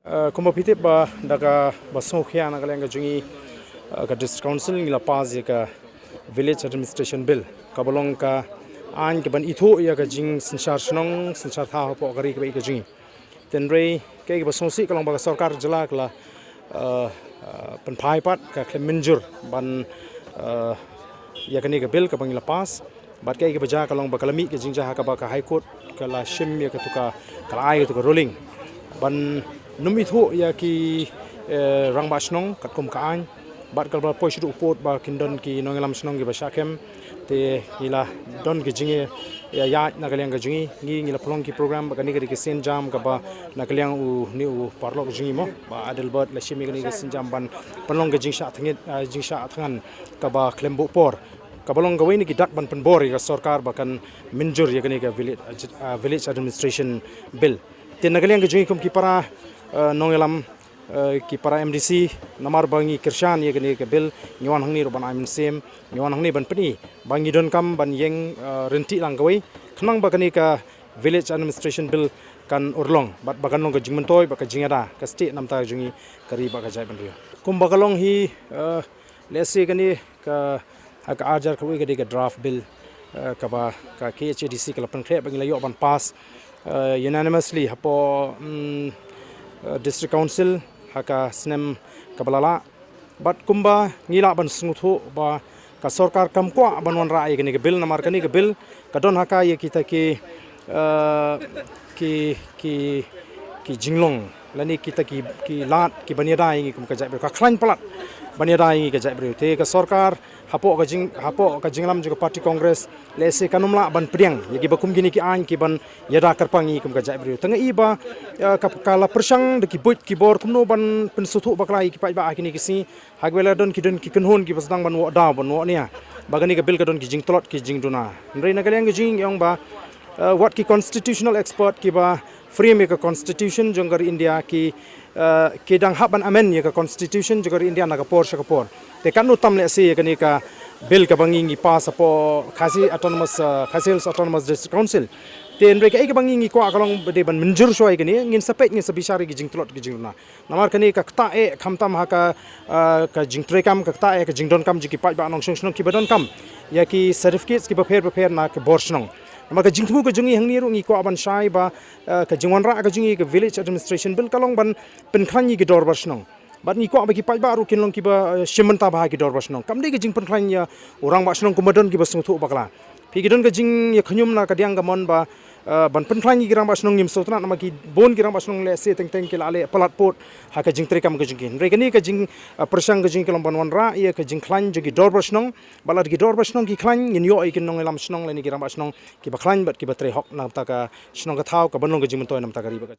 kumba pitip ba daga basong khia na kaleng jungi ka district council ngila pas ka village administration bill kabolong ka an ke ban itho ya ka jing sinchar snong sinchar tha po gari ka ka jingi tenrei ke basong si kalong ba sarkar jala kala pan phai pat ka minjur ban ya kani ka bill ka bangila pas bat ke baja kalong ba kalami ke jingja ka ba ka high court kala shim ya ka tuka kala ai ka ruling ban numi thu ya ki rang ba snong kat kum ka an bat kal ba poi shu pot ba kindon ki nongelam snong gi ba shakem te ila don ki jinge ya na kalyang ga jingi ngi ngila plong ki program ba kani ki sen jam ka ba na kalyang u ni u parlo jingi mo ba adelbert la shimi kani ki sen jam ban plong ga jingsha thangit jingsha thangan ka ba klembo por kabalong gawin ki dak ban penbor ya sarkar bakan minjur ya kani ka village administration bill te nagalyang ga jingi kum ki para nongelam ki para MDC namar bangi kirshan ye gani ke bil nyawan hangni ro ban amin sem nyawan hangni ban pani bangi don kam ban yeng renti lang gawai khnang ba gani ka village administration bill kan urlong bat bagan long ka jingmentoi ba ka jingada ka state namta jungi kari ba ka jai ban rio kum bagalong hi lesi gani ka ajar ka wi gadi ka draft bill ka ba ka KHDC ka lapan khle bangi layo ban pass unanimously hapo district council haka snem kabalala bat kumba ngila ban sungthu ba ka sarkar kam kwah ban wan rai gani ke bill namar kani ke bill kadon haka ye kita ki jinglong lani kita ki lat ki banyada ingi kum ka jai ka khlan palat banyada ingi ka jai bre te ka sarkar hapo ka jinglam juga parti congress lese kanumla ban priang ye ki bakum gini ki an ki ban yada karpangi kum ka jai bre tanga iba ka kala persang de ki boit ki bor kumno ban pensuthu baklai ki pai ba kini ki si hagwela don ki kanhon ki basdang ban wo da ban wo nia bagani ka bil ka don ki jing tolot ki jing duna nrei na kaleng jing yong ba what ki constitutional expert ki ba frame ka constitution jonggar india ki dang haban amen ye ka constitution jonggar india na ka por shakapor te kan utam le se kani ka bill ka bangi pass apo khasi autonomous district council te enre ka bangi ko akalong de ban minjur shoi kani ngin sapet ngin sabishari gi jingtlot gi jingna namar kani ka kta e khamtam ha ka jingtre kam ka kta e ka jingdon kam ji ki pai ba nong shong ki badon kam ya ki certificates ki ba pher na ka borsnong maka jingthmu ka jungi hangni ru ngi ko aban shai ba ka jingwan ra ka jungi ka village administration bill kalong ban penkhlangi ki dor barsnong bat ngi ko ba ki pai ba ru kinlong ki ba shimanta ba ki dor barsnong kamde ki jing penkhlan ya orang ba snong kumadon ki ba sungthu bakla phi ki don ka jing ya khanyum na ka diang ga mon ba ban penkhlan gi rang ba snong nim sotna na ki bon gi rang ba snong le se teng ki la le palat pot ha ka jing trekam ka jing re ka ni ka jing persang ka jing kalong ban wan ra ya ka jing khlan ji ki dor barsnong balat ki dor barsnong ki khlan ngin yo ai kin nong lam snong le ni ki rang ba snong ki ba khlan bat ki ba tre hok na ta ka snong ka thau ka ban long ka jing mon toy nam ta ka ri ba